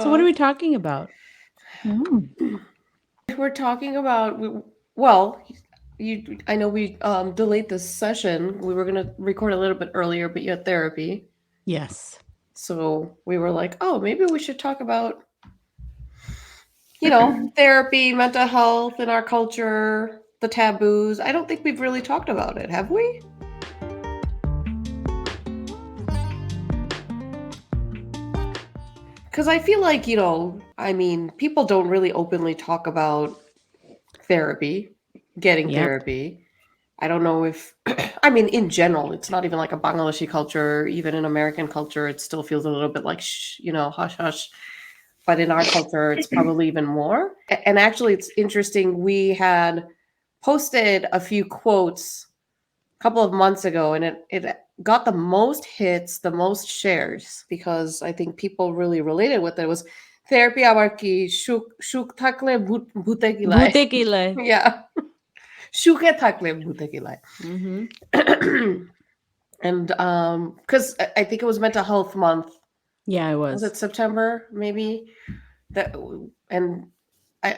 So what are we talking about? Mm. We're talking about well, I know we delayed this session. We were gonna record a little bit earlier, but you had therapy, Yes. so we were like, oh, maybe we should talk about therapy, mental health in our culture, the taboos. I don't think we've really talked about it, have we? Because I feel like, I mean, people don't really openly talk about therapy, getting Yep. therapy. I don't know if, I mean, in general, it's not even like a Bangladeshi culture, even in American culture, it still feels a little bit like, hush, hush. But in our culture, it's probably even more. And actually, it's interesting. We had posted a few quotes a couple of months ago, and it got the most hits, the most shares, because I think people really related with it. It was therapy abar ki shuk থাকলে ভূতে কিলায়. Bhute kilai. Yeah. সুখে থাকলে ভূতে কিলায়. Mm-hmm. And because I think it was mental health month. Yeah, I Was was. it September maybe? That and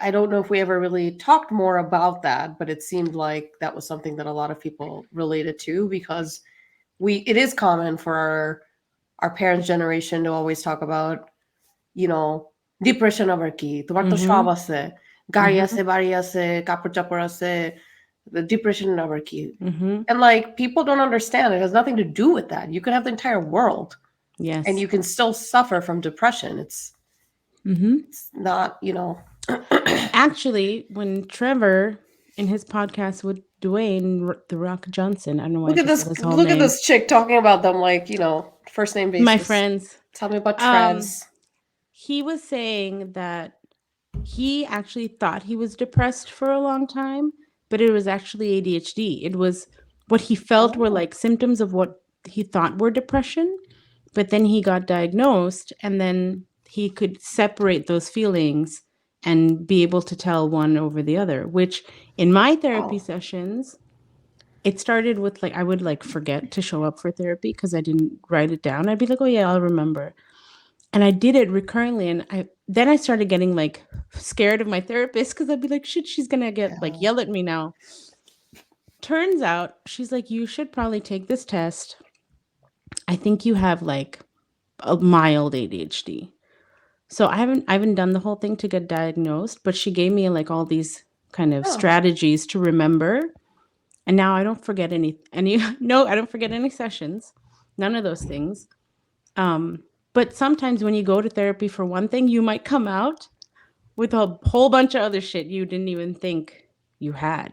I don't know if we ever really talked more about that, but it seemed like that was something that a lot of people related to because it is common for our parents' generation to always talk about, you know, depression আবার কি তোমার তো সব Mm-hmm. আছে গাড়ি Mm-hmm. আছে বাড়ি আছে কাপড় চাপড় আছে the depression আবার কি Mm-hmm. and like people don't understand it has nothing to do with that you could have the entire world and Yes. you can still suffer from depression Mm-hmm. it's not Actually, when Trevor in his podcast with Dwayne The Rock Johnson, I don't know why I look at just this said his whole look at name. this chick talking about them like first name My basis. friends. Tell me about Um, Trevs. he was saying that he actually thought he was depressed for a long time, but it was actually ADHD. It was what he felt were Oh, like symptoms of what he thought were depression, but then he got diagnosed and then he could separate those feelings and be able to tell one over the other, which in my therapy wow. sessions, it started with like I would like forget to show up for therapy because I didn't write it down. I'd be like, "Oh yeah, I'll remember." And I did it recurrently, and I started getting like scared of my therapist because I'd be like, shit, she's gonna get like Yeah. yell at me now. Turns out she's like, you should probably take this test. I think you have like a mild ADHD. So I haven't done the whole thing to get diagnosed, but she gave me like all these kind of Oh, strategies to remember. And now I don't forget any no, I don't forget any sessions. None of those things. Um, but sometimes when you go to therapy for one thing, you might come out with a whole bunch of other shit you didn't even think you had.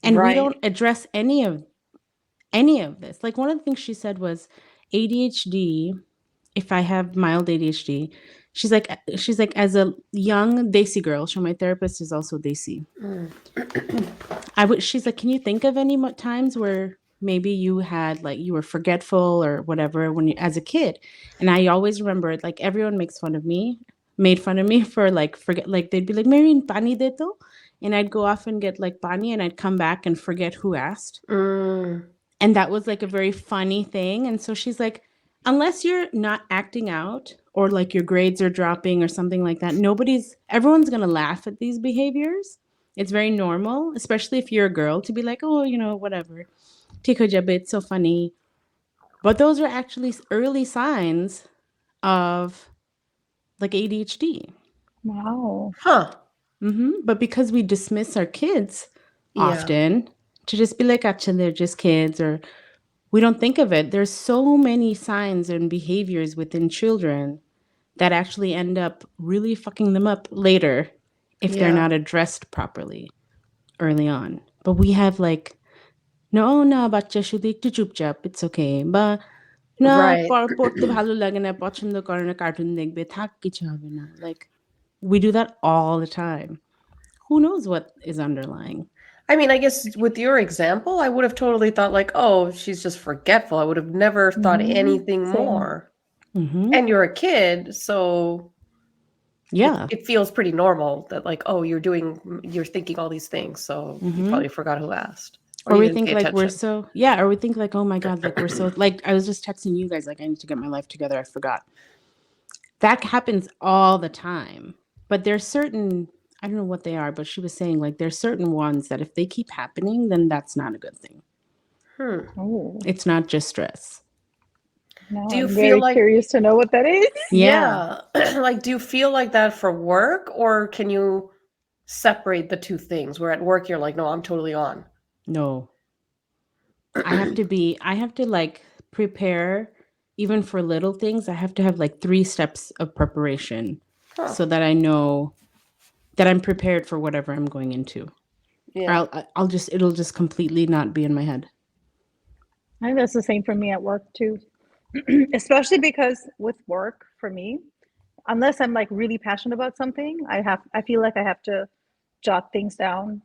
And we right. don't address any of this. Like one of the things she said was ADHD, if I have mild ADHD, she's like as a young Desi girl, so my therapist is also Desi. Mm. She's like, can you think of any times where maybe you had like you were forgetful or whatever when you as a kid? And I always remember like everyone made fun of me for like forget like they'd be like Marian pani deto, and I'd go off and get like pani and I'd come back and forget who asked. Mm. And that was like a very funny thing. And so she's like, unless you're not acting out or like your grades are dropping or something like that, everyone's gonna laugh at these behaviors. It's very normal, especially if you're a girl, to be like, oh, whatever. Tiko jabe, it's so funny. But those are actually early signs of like ADHD. Wow. Huh. But because we dismiss our kids Yeah. often to just be like, acha, they're just kids, or we don't think of it. There's so many signs and behaviors within children that actually end up really fucking them up later if they're Yeah. not addressed properly early on. But we have like, no, না বাচ্চা শুধু একটু চুপচাপ, it's okay. বা না Right. পড়তে ভালো লাগে না, পছন্দ করে না, কার্টুন দেখবে, থাক কিছু হবে না. Like we do that all the time. Who knows what is underlying? I mean, I guess with your example, I would have totally thought like, oh, she's just forgetful. I would have never thought Mm-hmm. anything Same. more. Mm-hmm. And you're a kid, so Yeah. it feels pretty normal that like, oh, you're thinking all these things, so you Mm-hmm. probably forgot who asked. Or Or you we didn't think pay like we're attention. so, yeah, or we think like, oh my God, like we're so, like I was just texting you guys, like I need to get my life together. I forgot. that happens all the time. But there's certain, I don't know what they are, but she was saying like there's certain ones that if they keep happening, then that's not a good thing. Oh, It's not just stress. now Do you I'm feel very like, curious to know what that is. Yeah. like, do you feel like that for work, or can you separate the two things? Where at work you're like, no, I'm totally on. No. I have to like prepare even for little things. I have to have like 3 steps of preparation Huh. so that I know that I'm prepared for whatever I'm going into. Or Yeah. it'll just completely not be in my head. I think that's the same for me at work too. Especially because with work for me, unless I'm like really passionate about something, I feel like I have to jot things down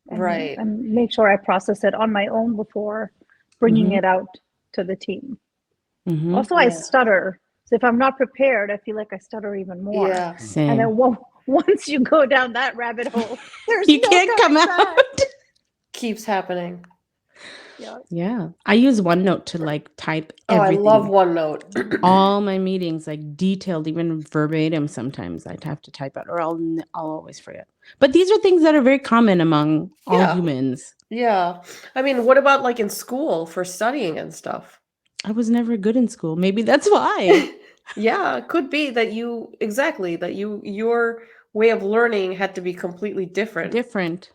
Right. and make sure I process it on my own before bringing Mhm. it out to the team. Mhm. Also, I Yeah. stutter. So if I'm not prepared, I feel like I stutter even more. Yeah. And then Same. once you go down that rabbit hole, there's You no can't come coming out. back. Keeps happening. Yeah. Yeah. I use OneNote to like type Oh, I everything. love OneNote. All my meetings, like detailed, even verbatim. Sometimes I'd have to type out, or I'll always forget. But these are things that are very common among all Yeah. humans. Yeah. I mean, what about like in school for studying and stuff? I was never good in school. Maybe that's why. Yeah, it could be that your way of learning had to be completely different. Different.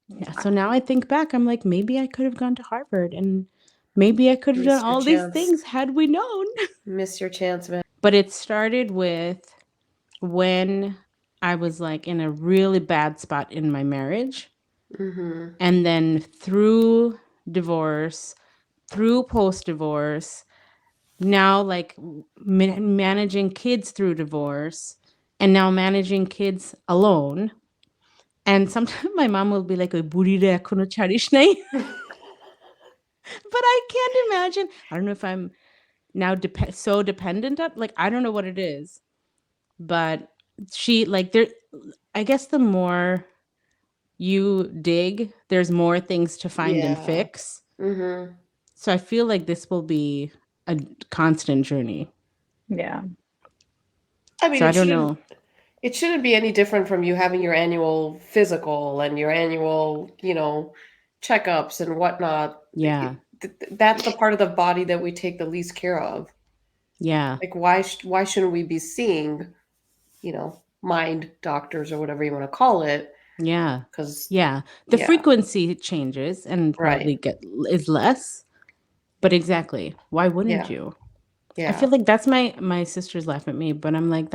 Yeah. So now I think back, I'm like, maybe I could have gone to Harvard, and maybe I could have done Miss your all these chance. things had we known. Miss your chance, man. But it started with when I was like in a really bad spot in my marriage. Mm-hmm. And then through divorce, through post divorce, now like managing kids through divorce, and now managing kids alone. And sometimes my mom will be like, "Oy buri re ekhono chhadish nai." But I can't imagine. I don't know if I'm now so dependent on, like, I don't know what it is, but she like there. I guess the more you dig, there's more things to find and Yeah. fix. Mm-hmm. So I feel like this will be a constant journey. Yeah. I mean, So I don't know. it shouldn't be any different from you having your annual physical and your annual, checkups and whatnot. Yeah. That's the part of the body that we take the least care of. Yeah. Like, why shouldn't we be seeing, mind doctors or whatever you want to call it? Yeah. Because Yeah. The yeah, frequency changes and probably right, is less. But exactly. Why wouldn't yeah, you? I yeah, feel like that's my sisters laugh at me, but I'm like,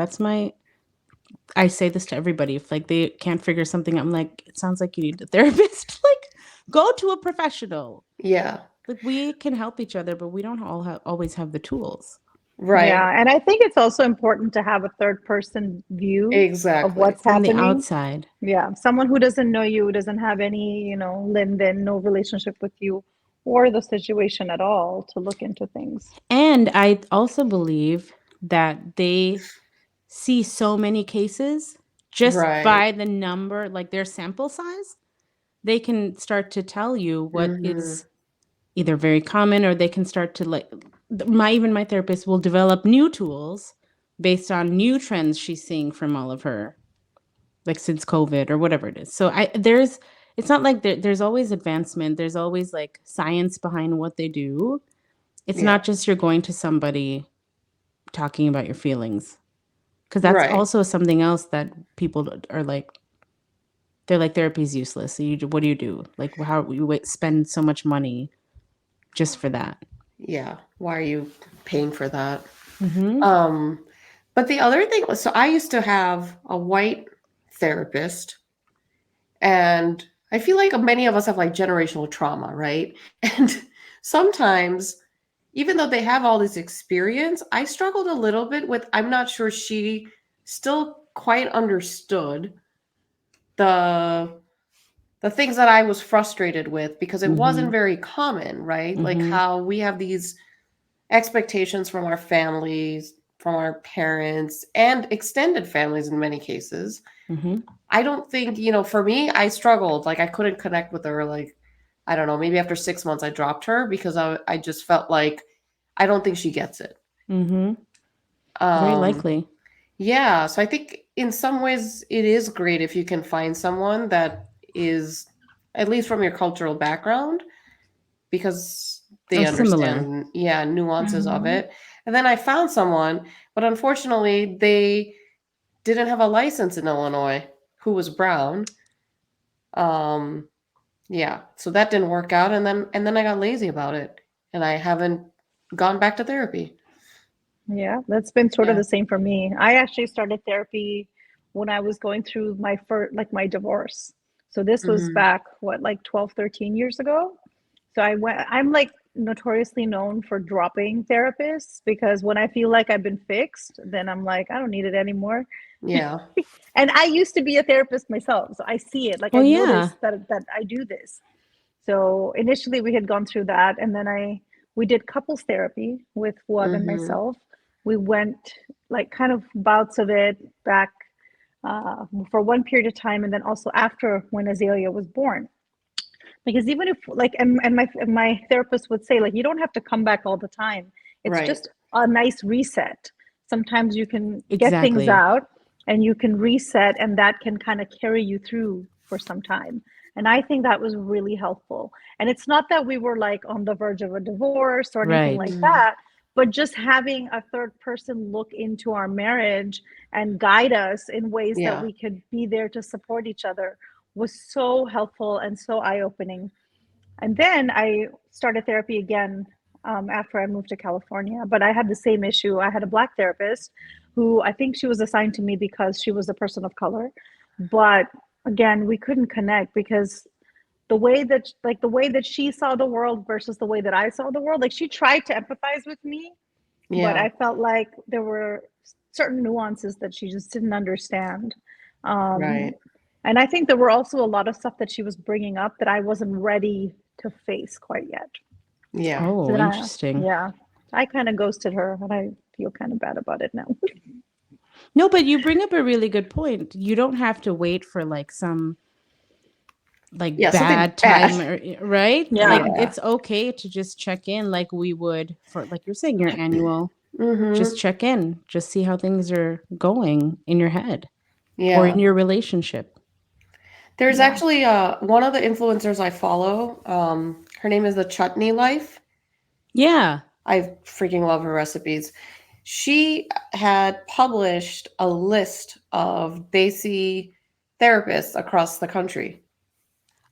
I say this to everybody. If like they can't figure something, I'm like, it sounds like you need a therapist. Like, go to a professional. yeah, Like, we can help each other, but we don't always have the tools. right, Yeah. And I think it's also important to have a third person view of exactly, what's From the happening. outside. Yeah. Someone who doesn't know you, doesn't have any, lend-in, no relationship with you or the situation at all to look into things. And I also believe that they see so many cases just right, by the number, like their sample size. They can start to tell you what mm-hmm. is either very common, or they can start to like my therapist will develop new tools based on new trends she's seeing from all of her, like since COVID or whatever it is. So it's not like there's always advancement. There's always like science behind what they do. It's Yeah, not just you're going to somebody talking about your feelings, because that's right, also something else that people are like, they're like, therapy is useless. So what do you do? Like, how you spend so much money just for that? yeah. Why are you paying for that? Mm-hmm. But the other thing was, so I used to have a white therapist, and I feel like many of us have like generational trauma, right? And sometimes, even though they have all this experience, I struggled a little bit with, I'm not sure she still quite understood the things that I was frustrated with, because it wasn't Mm-hmm. very common, right? Like Mm-hmm. how we have these expectations from our families, from our parents, and extended families in many cases. Mm-hmm. I don't think, for me, I struggled. Like, I couldn't connect with her. Like, I don't know, maybe after 6 months, I dropped her because I just felt like I don't think she gets it. Mm-hmm. Very Um, likely. yeah, so I think in some ways it is great if you can find someone that is, at least from your cultural background, because they Or similar. understand, yeah, nuances of Mm-hmm. it. And then I found someone, but unfortunately they didn't have a license in Illinois, who was brown. Um, yeah, so that didn't work out, and then I got lazy about it, and I haven't gone back to therapy. Yeah, that's been sort of Yeah. the same for me. I actually started therapy when I was going through my first, like my divorce. So this was Hmm. back, what, like 12, 13 years ago. So I'm like notoriously known for dropping therapists because when I feel like I've been fixed, then I'm like, I don't need it anymore. Yeah. And I used to be a therapist myself, so I see it. Like I Well, yeah. noticed that I do this. So initially we had gone through that, and then we did couples therapy with Fuad and Hmm. myself. We went like kind of bouts of it back for one period of time, and then also after when Azalea was born. Because even if like and my therapist would say like you don't have to come back all the time. It's Right. just a nice reset. Sometimes you can get things Exactly. out and you can reset, and that can kind of carry you through for some time. And I think that was really helpful. And it's not that we were like on the verge of a divorce or anything Right. like Mm. that, but just having a third person look into our marriage and guide us in ways that Yeah. we could be there to support each other was so helpful and so eye opening. And then I started therapy again after I moved to California. But I had the same issue. I had a Black therapist who I think she was assigned to me because she was a person of color. But again, we couldn't connect because the way that she saw the world versus the way that I saw the world, like she tried to empathize with me, but Yeah. I felt like there were certain nuances that she just didn't understand. Um, Right. and I think there were also a lot of stuff that she was bringing up that I wasn't ready to face quite yet. Yeah. So Oh, then interesting. yeah, I kind of ghosted her, and I feel kind of bad about it now. No, but you bring up a really good point. You don't have to wait for like some like Yeah. Something bad bad. time or right? Like Yeah. Yeah. it's okay to just check in like we would for like you're saying your annual just Hmm. check in, just see how things are going in your head or Yeah. in your relationship. There's Yeah. actually one of the influencers I follow. Her name is the Chutney Life. Yeah. I freaking love her recipes. She had published a list of Desi therapists across the country.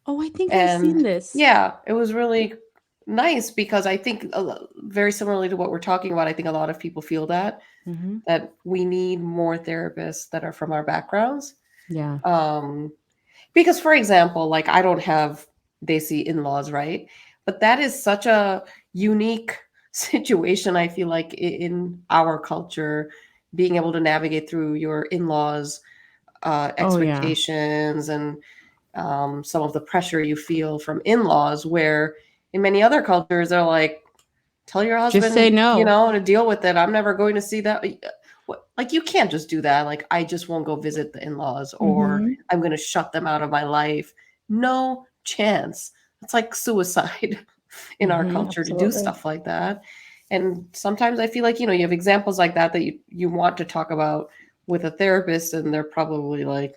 Oh, I think I've seen And this. yeah, it was really nice because I think very similarly to what we're talking about, I think a lot of people feel Hmm. that we need more therapists that are from our backgrounds. Yeah. Um, because, for example, like I don't have Desi in-laws, right? But that is such a unique situation, I feel like, in our culture, being able to navigate through your in-laws' Oh, yeah. expectations and some of the pressure you feel from in-laws, where in many other cultures, they're like, tell your Just say husband, no. to deal with it. I'm never going to see that. Like, you can't just do that. Like, I just won't go visit the in-laws, or Mm-hmm. I'm going to shut them out of my life. No chance. It's like suicide in our Hmm. culture to do Absolutely. stuff like that. And sometimes I feel like, you have examples like that you want to talk about with a therapist, and they're probably like,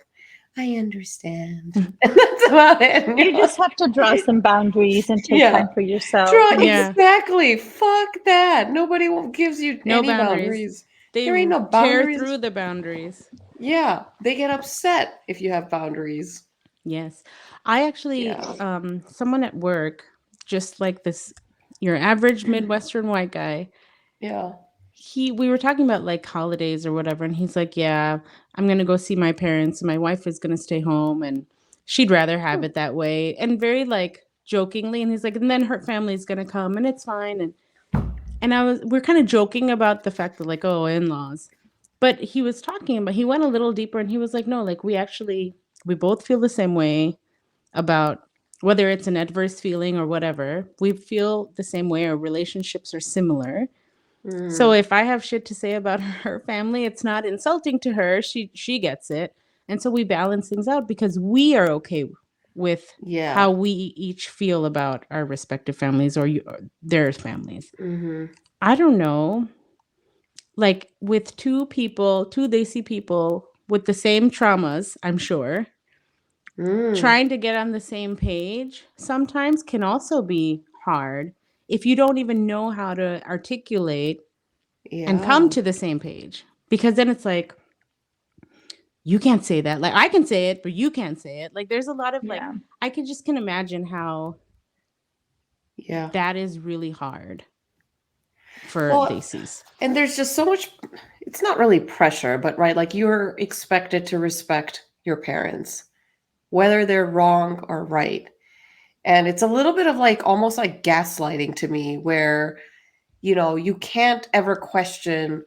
I understand. And that's about it. And You just have to draw some boundaries and take yeah. time for yourself. Draw And Yeah. exactly. Fuck that. Nobody gives you No any boundaries. boundaries. There ain't They no tear boundaries. through the boundaries. Yeah, they get upset if you have boundaries. Yes. I actually, Yeah. someone at work, just like this, your average Midwestern white guy, Yeah. we were talking about like holidays or whatever, and he's like, yeah, I'm gonna go see my parents, and my wife is gonna stay home, and she'd rather have Hmm. it that way. And very like jokingly, and he's like, and then her family's gonna come and it's fine. And we're kind of joking about the fact that like, oh, in-laws. But he went a little deeper and he was like, no, like we both feel the same way about whether it's an adverse feeling or whatever. We feel the same way. Our relationships are similar. So Mm. if I have shit to say about her family, it's not insulting to her. She gets it. And so we balance things out because we are okay with Yeah. how we each feel about our respective families or their families. Hmm. I don't know. like with two desi people with the same traumas, I'm sure, Mm, trying to get on the same page sometimes can also be hard if you don't even know how to articulate and come yeah. to the same page. Because then it's like, you can't say that. Like I can say it, but you can't say it. Like there's a lot of like, Yeah. I can just can imagine how Yeah. that is really hard for Well, desis. and there's just so much, it's not really pressure, but right, like you're expected to respect your parents, whether they're wrong or right. And it's a little bit of like almost like gaslighting to me, where, you can't ever question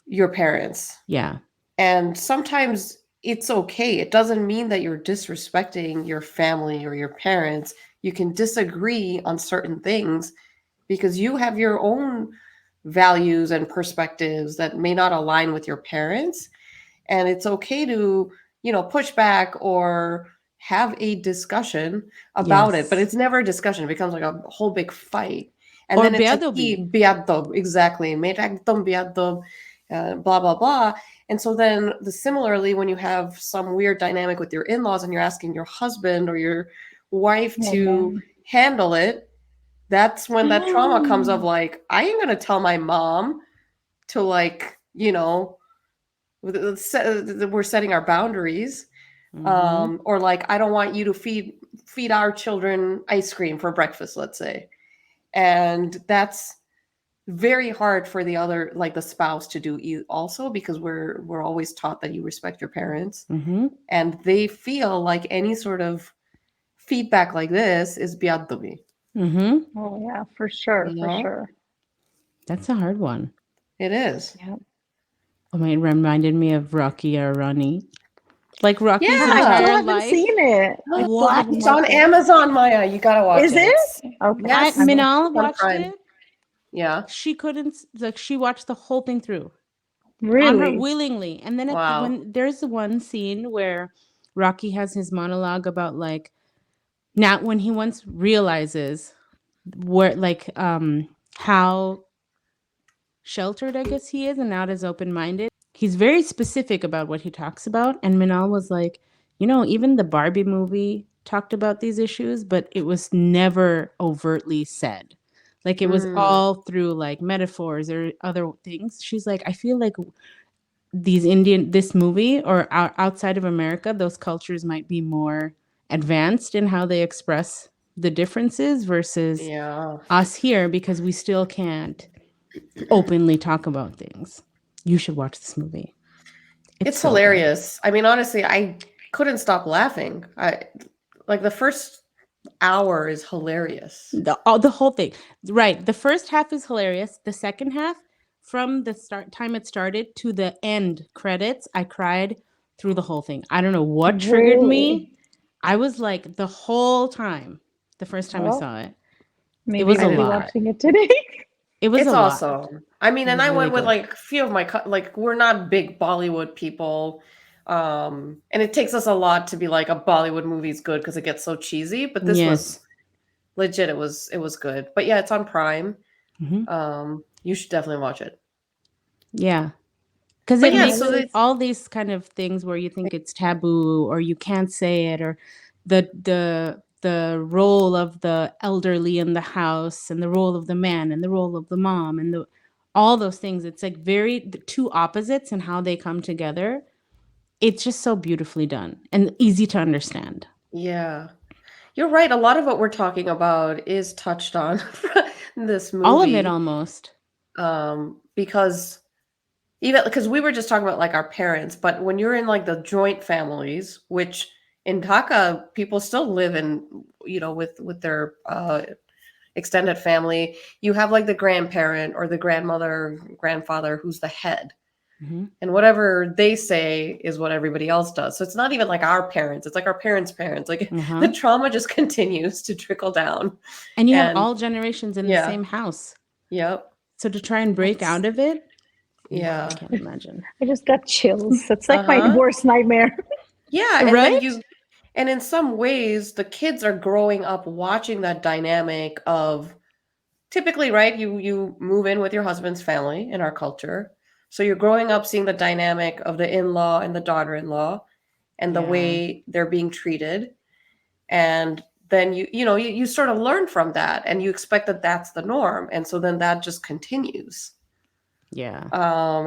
your parents. Yeah. And sometimes it's okay. It doesn't mean that you're disrespecting your family or your parents. You can disagree on certain things because you have your own values and perspectives that may not align with your parents. And it's okay to, push back or have a discussion about it, but Yes. it's never a discussion. It becomes like a whole big fight. And Or then it's like, beadobi. biadab, exactly. Meragdom biadab, blah, blah, blah. And so then similarly, when you have some weird dynamic with your in-laws and you're asking your husband or your wife Oh to man. handle it, that's when that trauma comes of like, I ain't gonna tell my mom to like, we're setting our boundaries. Mm-hmm. Or like, I don't want you to feed our children ice cream for breakfast, let's say. And that's very hard for the other, like the spouse, to do also, because we're always taught that you respect your parents, Mm-hmm. and they feel like any sort of feedback like this is biaddobi, Mm-hmm. Oh yeah, for sure, you for know sure. That's a hard one. it is. Yeah. Oh my, it reminded me of Rocky or Ronnie. Like Rocky's Yeah, I still Yeah. entire haven't life. seen it. I still What? haven't It's on watched it. Amazon, Maya. You gotta watch Is it. it? It's Okay. I yes, I will. Minal it's on watched Prime. it. Yeah. She couldn't like she watched the whole thing through on her Really? willingly. And then Wow. when there's one scene where Rocky has his monologue about like now when he once realizes where like how sheltered I guess he is and not as open-minded. He's very specific about what he talks about, and Minal was like, even the Barbie movie talked about these issues, but it was never overtly said. Like it was Mm, all through like metaphors or other things. She's like, I feel like this movie or outside of America, those cultures might be more advanced in how they express the differences versus yeah. us here because we still can't openly talk about things. You should watch this movie. It's It's so good. hilarious. I mean, honestly, I couldn't stop laughing. I like the first hour is hilarious. The whole thing. Right. The first half is hilarious. The second half, from the start time it started to the end credits, I cried through the whole thing. I don't know what triggered Really? me. I was like the whole time, the first time I Well, saw it. It maybe was I a I'll be didn't lot. cry. watching it today. It was It's a lot. awesome. I mean, It and was I really went with good. like a few of my like we're not big Bollywood people. And it takes us a lot to be like a Bollywood movie is good because it gets so cheesy, but this was Yes. legit. It was good. But yeah, it's on Prime. Hmm. You should definitely watch it. Yeah. Because But it yeah, Yeah, it makes so is. the all these kind of things where you think it's taboo or you can't say it or the role of the elderly in the house and the role of the man and the role of the mom and the all those things. It's like the two opposites and how they come together. It's just so beautifully done and easy to understand. yeah. You're right. A lot of what we're talking about is touched on in this All of it movie. almost. Because even because we were just talking about like our parents, but when you're in like the joint families, which in Dhaka people still live in, with their extended family, you have like the grandparent or the grandmother, grandfather who's the head. Hmm. And whatever they say is what everybody else does. So it's not even like our parents, it's like our parents' parents. Like the Uh-huh. trauma just continues to trickle down. And you have And all generations in the yeah, same house. yep. So to try and break It's out of it, I yeah. can't imagine. I just got chills. It's like my Uh-huh. worst nightmare. Yeah, and then Right? in some ways the kids are growing up watching that dynamic of typically, right, you move in with your husband's family in our culture. So you're growing up seeing the dynamic of the in-law and the daughter-in-law and the Yeah. way they're being treated. And then you sort of learn from that and you expect that that's the norm. And so then that just continues. Yeah.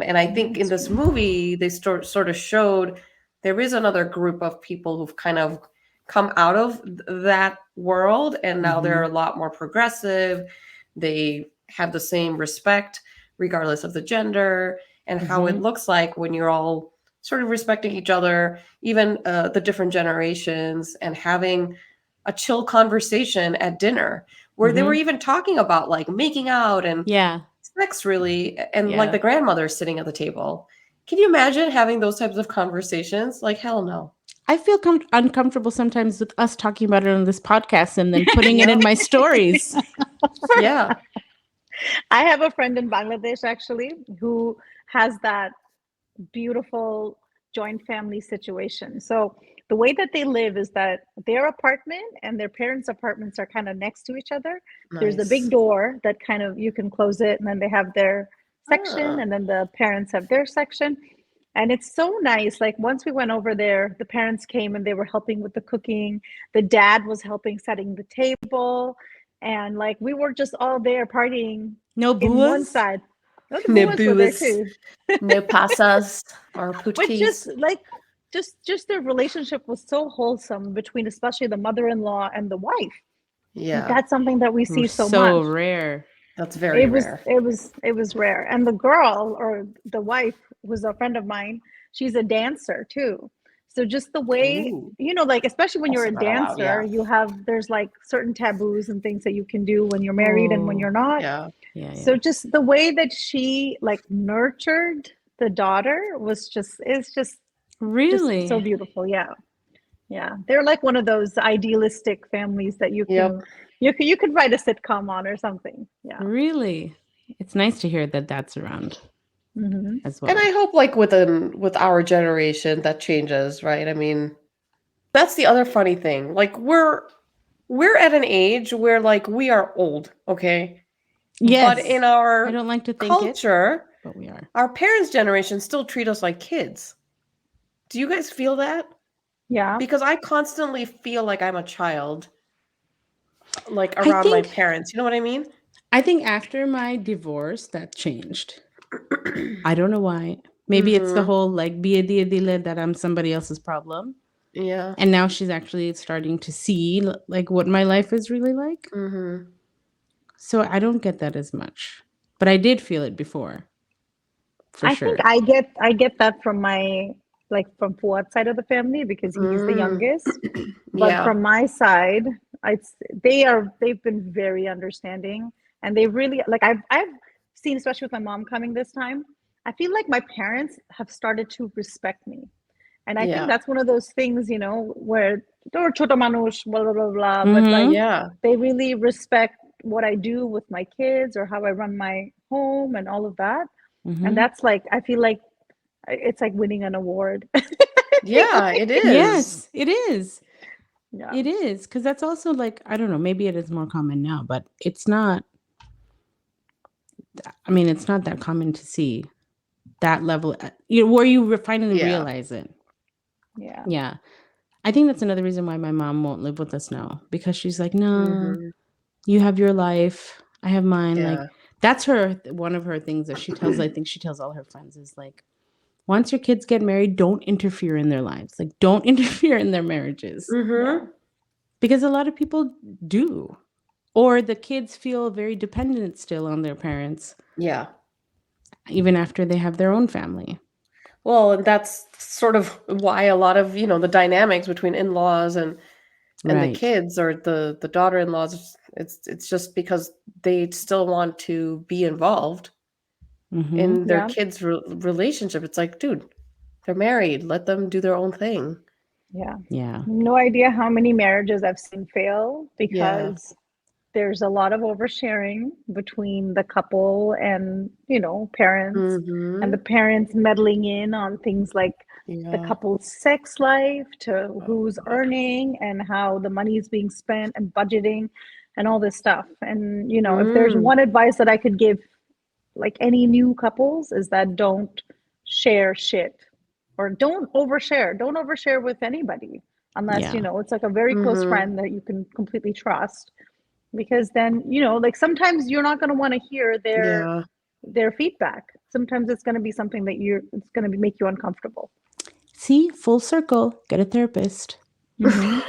And I think in That's this true. movie, they sort of showed there is another group of people who've kind of come out of that world, and now they're a Mhm. lot more progressive. They have the same respect, regardless of the gender, and how it Mhm. looks like when you're all sort of respecting each other, even the different generations, and having a chill conversation at dinner where they were Mhm. even talking about like making out and Yeah. sex really, and like Yeah. the grandmother sitting at the table. Can you imagine having those types of conversations? Like hell no. I feel uncomfortable sometimes with us talking about it on this podcast and then putting it in Yep. my stories. Yeah. I have a friend in Bangladesh actually who has that beautiful joint family situation. So the way that they live is that their apartment and their parents' apartments are kind of next to each other. There's a big Nice. door that kind of you can close it, and then they have their section, Ah. and then the parents have their section. And it's so nice. Like once we went over there, the parents came and they were helping with the cooking. The dad was helping setting the table. And like we were just all there partying No in one boas? side. No, the No boys were there booze, too. no pasas or But putkis. just like just their relationship was so wholesome between especially the mother-in-law and the wife. Like Yeah. that's something that we see so So much. rare. That's very It was rare. it was it was rare. And the girl or the wife was a friend of mine. She's a dancer too. So just the way, Ooh. like especially when you're Also a not allowed. dancer, Yeah. there's like certain taboos and things that you can do when you're married and when Oh. you're not. Yeah. Yeah, So yeah. just the way that she like nurtured the daughter was just so Really? beautiful. Yeah. Yeah. They're like one of those idealistic families that Yep. you could write a sitcom on or something. Yeah. Really? It's nice to hear that that's around Hmm. as And well. I hope like with our generation that changes, right? I mean, that's the other funny thing. Like we're at an age where like we are old, okay? But in Yes. I our don't like to think it, culture, but we are. our parents' generation still treat us like kids. Do you guys feel that? Yeah. Because I constantly feel like I'm a child, like I around my think parents. You know what I mean? I think after my divorce that changed. I don't know why. Maybe it's the Mm-hmm. whole like be a dia dile that I'm somebody else's problem. Yeah. And now she's actually starting to see like what my life is really like. Mm-hmm. So I don't get that as much. But I did feel it before, for I think sure. I get that from my like from Fuad's side of the family because he's the Mm. youngest. But Yeah. from my side, it's they've been very understanding and they really like I've seen, especially with my mom coming this time, I feel like my parents have started to respect me. And I think Yeah. that's one of those things, where they're chota manush, blah blah blah blah, but like Mhm. Yeah. they really respect what I do with my kids or how I run my home and all of that. And Mhm. that's like I feel like it's like winning an award. I feel Yeah, it like. is. Yes, it is. Yeah. It is cuz that's also like I don't know, maybe it is more common now, but it's not I mean, it's not that common to see that level where you finally Yeah. realize it. Yeah. Yeah. I think that's another reason why my mom won't live with us now because she's like, "No, Mm-hmm. you have your life. I have mine." Like Yeah. that's one of her things that she tells I think she tells all her friends is like, "Once your kids get married, don't interfere in their lives. Like don't interfere in their marriages." Yeah. Mm-hmm. Because a lot of people do. Or the kids feel very dependent still on their parents Yeah. even after they have their own family. Well, and that's sort of why a lot of, the dynamics between in-laws and the Right. kids or the daughter-in-laws, it's just because they still want to be involved Mhm. in their Yeah. kids' relationship. It's like, dude, they're married. Let them do their own thing. Yeah. Yeah. No idea how many marriages I've seen fail Yeah. because there's a lot of oversharing between the couple and, parents, and the Mm-hmm. parents meddling in on things like the Yeah. couple's sex life to Oh who's God. earning and how the money is being spent and budgeting. and all this stuff. And if there's one advice that I could give like any new couples is that don't share shit, or don't overshare with anybody unless Yeah. it's like a very close friend that you can completely trust, because then like sometimes you're not going to want to hear Yeah. their feedback. Sometimes it's going to be something that it's going to make you uncomfortable. See, full circle, get a therapist. Mhm.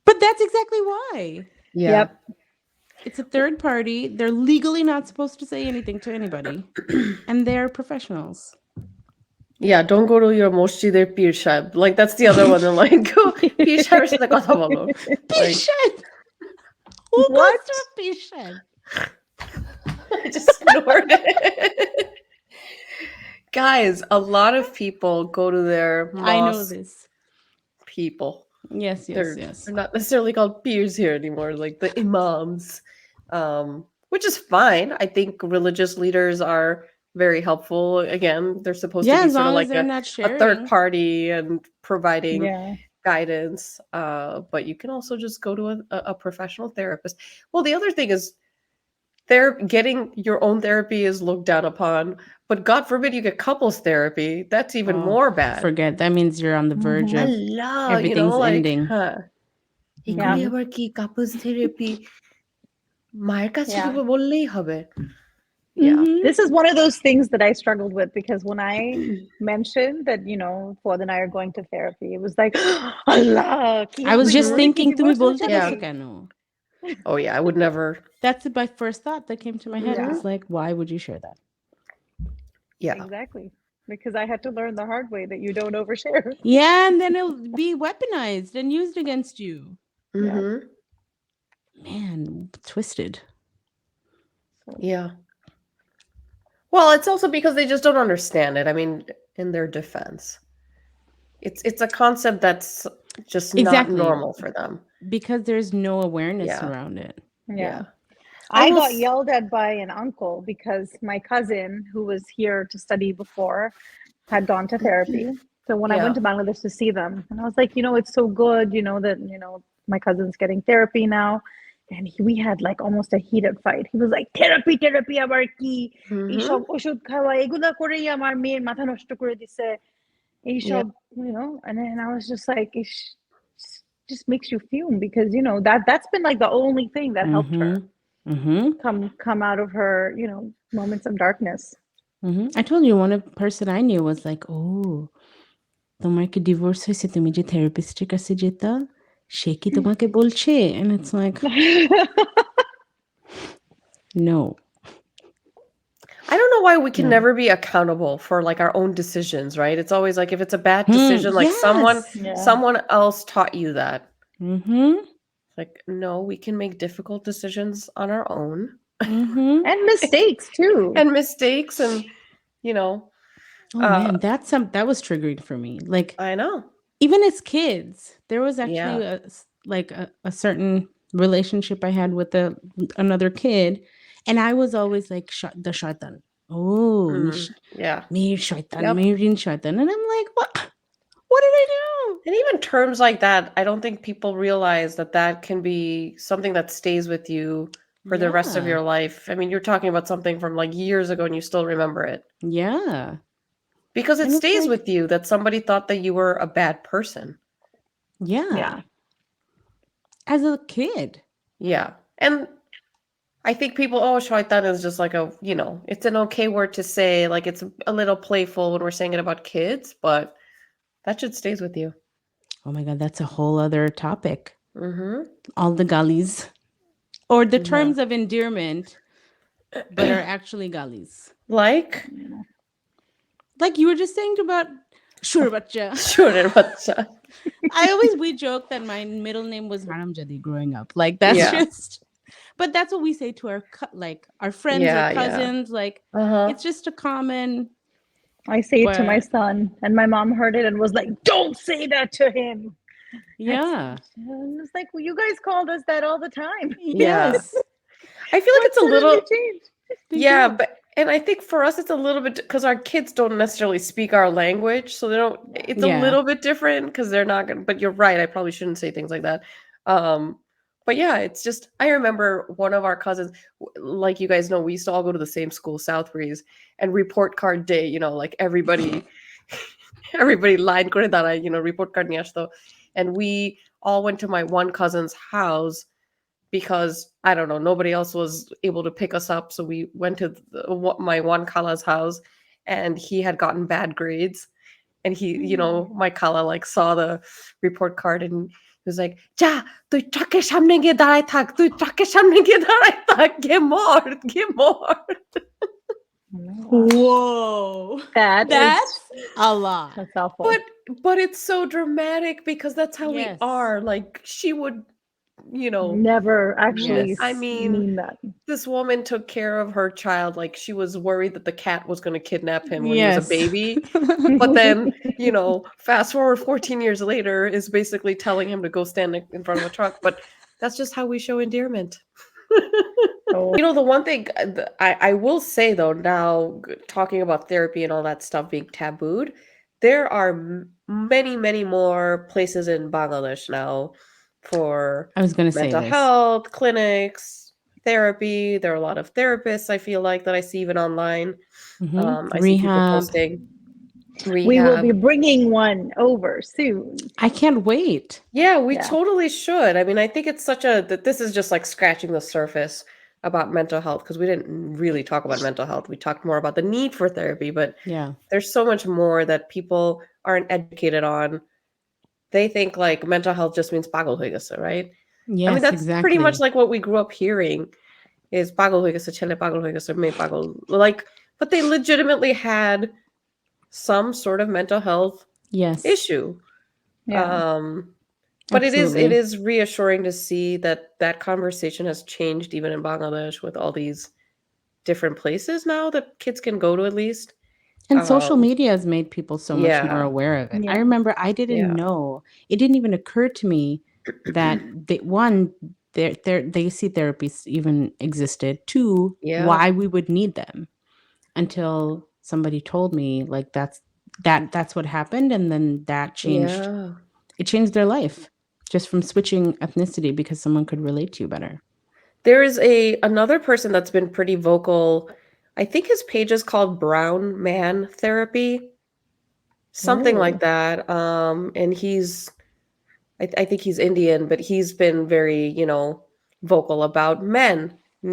But that's exactly why. Yeah. Yep. It's a third party. They're legally not supposed to say anything to anybody. And they're professionals. Yeah, don't go to your মসজিদের পীর সাহেব. Like that's the other one. They're like, go পীর সাহেবের সাথে কথা বলো. Like, Pishan! Who What? goes to a Pishan? I just snorted. Guys, a lot of people go to their I know mosque this. people. Yes, yes, They're, yes. they're not necessarily called peers here anymore, like the imams, which is fine. I think religious leaders are very helpful. Again, they're supposed to Yeah, be as sort of long as like they're not a third sharing. party and providing Yeah. guidance. But you can also just go to a professional therapist. Well, the other thing is they're getting your own therapy is looked down upon, but God forbid you get couples therapy. That's even Oh, more bad. Forget. That means you're on the verge of Hello, everything's like, ending. এগুলি Yeah. আবার কি couples therapy মায়ের কাছে Yeah. বললেই হবে. Yeah. Mhm. This is one of those things that I struggled with, because when I mentioned that, Fuad and I are going to therapy, it was like, Allah, ki I was hum just bole ki thinking, তুমি divorce বলতে হয়ে গেছো যাবে? কেন? Oh yeah, I would never. That's my first thought that came to my head. Yeah. It's like, why would you share that? Yeah. Exactly. Because I had to learn the hard way that you don't overshare. Yeah, and then it'll be weaponized and used against you. Mhm. Man, twisted. Yeah. Well, it's also because they just don't understand it. I mean, in their defense, it's a concept that's just Exactly. not normal for them. Because there's no awareness Yeah. around it. Yeah. I I will got yelled at by an uncle because my cousin, who was here to study before, had gone to therapy. So when I Yeah. went to Bangladesh to see them, and I was like, it's so good, that my cousin's getting therapy now. And we had like almost a heated fight. He was like, therapy আবার কি, এইসব Mhm. ওষুধ খাওয়া এগুলা করেই আমার মেয়ের মাথা নষ্ট করে দিছে, এইসব, and then I was just like, it just makes you fume, because that's been like the only thing that helped her Mm-hmm. come out of her moments of darkness. Mm-hmm. I told you one person I knew was like, oh, তোমার কি divorce হয়েছে, তুমি যে therapist-এর কাছে যেতা, সে কি তোমাকে বলছে? And it's like, no. I don't know why we can No. never be accountable for like our own decisions, right? It's always like if it's a bad decision, like someone Yes. Yeah. someone else taught you that. Mm-hmm. Like, no, we can make difficult decisions on our own. Mm-hmm. And mistakes too. And mistakes and Oh man, that was triggering for me. Like, I know. even as kids, there was actually a certain relationship I had with another kid, and I was always like the shaitan. Oh, Yeah. mir shaitan, Yep. mirin shaitan, and I'm like, what? What did I do? And even terms like that, I don't think people realize that can be something that stays with you for the rest of Yeah. your life. I mean, you're talking about something from like years ago and you still remember it. Yeah. Because it And it's stays like- with you that somebody thought that you were a bad person. Yeah. Yeah. As a kid. Yeah. And I think people, shaitan is just like it's an okay word to say. Like it's a little playful when we're saying it about kids, but that shit stays with you. Oh my God, that's a whole other topic. Mm-hmm. All the galis. Or the Yeah. terms of endearment, but are actually galis. Like? Like you were just saying about Sure Bacha. Sure, bacha. we joke that my middle name was Haramjadi growing up. Like that's Yeah. just, but that's what we say to our friends Yeah, or yeah. cousins. Like Uh-huh. it's just a common. I say it to my But- son, and my mom heard it and was like, "Don't say that to him." Yeah. And it's like, well, you guys called us that all the time. Yeah. Yes. I feel like What it's a suddenly little changed? yeah, and I think for us it's a little bit because our kids don't necessarily speak our language, so they don't. It's a Yeah. little bit different because they're not gonna. But you're right. I probably shouldn't say things like that. But But yeah, it's just I remember one of our cousins, like you guys know, we used to all go to the same school, South Breeze, and report card day. Like everybody, everybody line করে দাঁড়ায়, report card নিয়ে আসতো, and we all went to my one cousin's house because I don't know, nobody else was able to pick us up, so we went to my one Kala's house, and he had gotten bad grades, and my Kala like saw the report card, and he was like, "Ja, তুই ট্রাকের সামনে গিয়ে দাঁড়ায় থাক, তুই ট্রাকের সামনে গিয়ে দাঁড়ায় থাক, get more, get more." Oh my gosh. Whoa. That's a lot. that's awful. But it's so dramatic because that's how we Yes. are. Like she would, Never actually Yes. I mean, that. this woman took care of her child like she was worried that the cat was going to kidnap him when he was a Yes. baby. But then, fast forward 14 years later is basically telling him to go stand in front of a truck. But that's just how we show endearment. Oh, The one thing I will say though, now talking about therapy and all that stuff being tabooed, there are many, many more places in Bangladesh now for I was going to say mental this. health clinics, therapy. There are a lot of therapists I feel like that I see even online. I see people Rehab. posting rehab. we will be bringing one over soon. I can't wait. Yeah, we Yeah. totally should. I mean, I think it's that this is just like scratching the surface about mental health because we didn't really talk about mental health. We talked more about the need for therapy, but Yeah. there's so much more that people aren't educated on. They think like mental health just means pagal hoye geche, right? Yes, I mean, that's exactly. pretty much like what we grew up hearing is pagal hoye geche, chele pagal hoye geche, me pagal. Like, but they legitimately had some sort of mental health Yes. issue. Yeah. But Absolutely. it is reassuring to see that conversation has changed even in Bangladesh with all these different places now that kids can go to at least. And social media has made people so much more Yeah. aware of it. I Yeah. remember I didn't Yeah. know. It didn't even occur to me that they see therapies even existed. Two, Yeah. why we would need them until somebody told me like that's what happened, and then that changed. Yeah. It changed their life just from switching ethnicity because someone could relate to you better. There is another person that's been pretty vocal. I think his page is called Brown Man Therapy. Something like Ooh. that. And I think he's Indian, but he's been very, vocal about men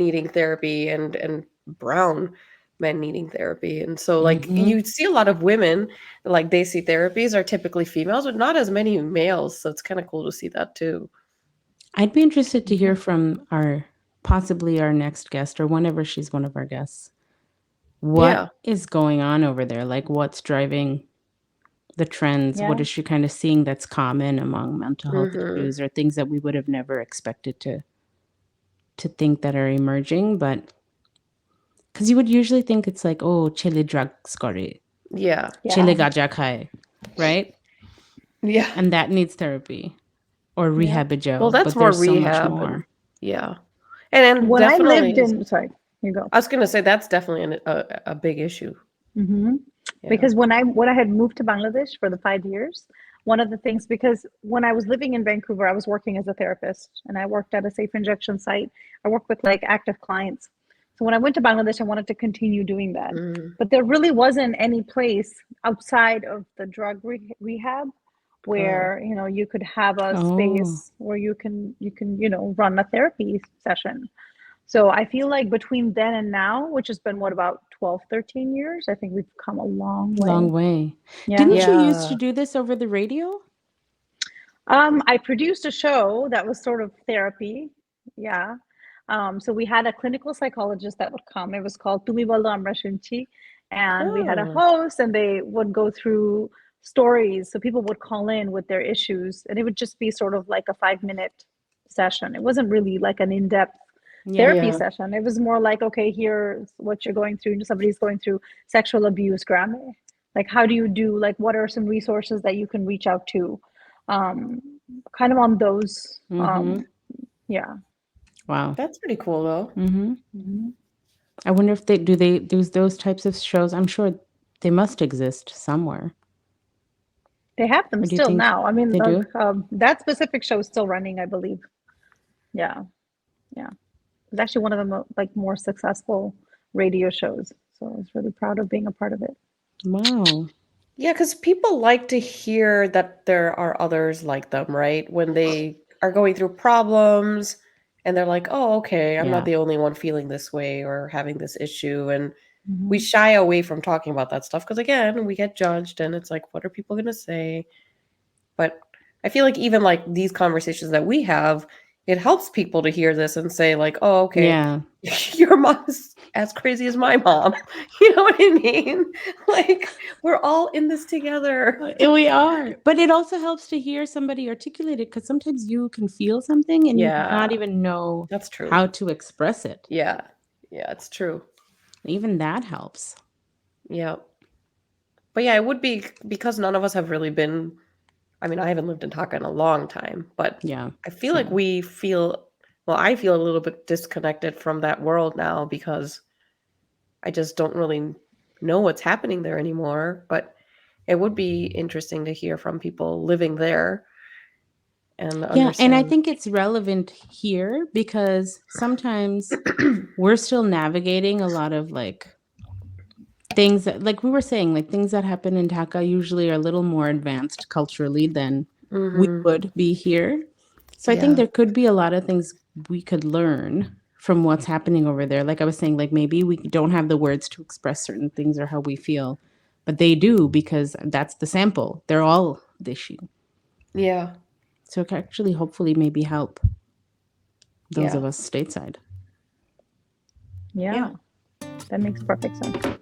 needing therapy and brown men needing therapy. And so like you see a lot of women like they see therapies are typically females, but not as many males. So it's kind of cool to see that too. I'd be interested to hear from possibly our next guest or whenever she's one of our guests. What is going on over there? Like what's driving the trends? Yeah. What is she kind of seeing that's common among mental health issues or things that we would have never expected to think that are emerging? But because you would usually think it's like, oh, chile drugs kore, Yeah. chile gaja khaye, right? Yeah. And that needs therapy or rehab jail. Well, that's but more there's so much rehab. more. Yeah. And When I definitely lived in, sorry, you go. I was going to say that's definitely a big issue. Mm-hmm. Yeah. Because when I had moved to Bangladesh for the 5 years, one of the things, because when I was living in Vancouver, I was working as a therapist and I worked at a safe injection site. I worked with like active clients. So when I went to Bangladesh, I wanted to continue doing that. But there really wasn't any place outside of the drug rehab where, you could have a space where you can, run a therapy session. So I feel like between then and now, which has been what, about 12, 13 years, I think we've come a long way. Long way. Yeah. Didn't you used to do this over the radio? I produced a show that was sort of therapy. Yeah. So we had a clinical psychologist that would come. It was called Tumi Bolo Amra Shunchi. And we had a host and they would go through stories. So people would call in with their issues and it would just be sort of like a 5-minute session. It wasn't really like an in-depth therapy session. It was more like, okay, here's what you're going through. Somebody's going through sexual abuse, grammar. Like, how do you do, like, what are some resources that you can reach out to? Kind of on those. Yeah. Wow. That's pretty cool though. I wonder if they do those types of shows. I'm sure they must exist somewhere. They have them Or do you still think now. I mean, they do? that specific show is still running, I believe. Yeah. Yeah. It's actually one of the like more successful radio shows. So I was really proud of being a part of it. Wow. Yeah, because people like to hear that there are others like them, right? When they are going through problems and they're like, oh, okay, I'm not Yeah. the only one feeling this way or having this issue. And we Mhm. shy away from talking about that stuff because, again, we get judged and it's like, what are people going to say? But I feel like even like these conversations that we have, it helps people to hear this and say, like, oh, okay, Yeah. your mom is as crazy as my mom. You know what I mean? Like, we're all in this together. We are. But it also helps to hear somebody articulate it because sometimes you can feel something and not Yeah, even know that's true. how to express it. Yeah. Yeah, it's true. Even that helps. Yeah. But yeah, it would be because none of us have really been, I mean, I haven't lived in Taka in a long time, but Yeah. I feel like Same. I feel a little bit disconnected from that world now because I just don't really know what's happening there anymore. But it would be interesting to hear from people living there and Yeah. And I understand. think it's relevant here because sometimes we're still navigating a lot of like things that, like we were saying, like things that happen in Dhaka usually are a little more advanced culturally than we Hmm. would be here. So I think Yeah. there could be a lot of things we could learn from what's happening over there. Like I was saying, like maybe we don't have the words to express certain things or how we feel, but they do because that's the sample. They're all deshi. Yeah. So it could actually hopefully maybe help those Yeah. of us stateside. Yeah. Yeah. That makes perfect sense.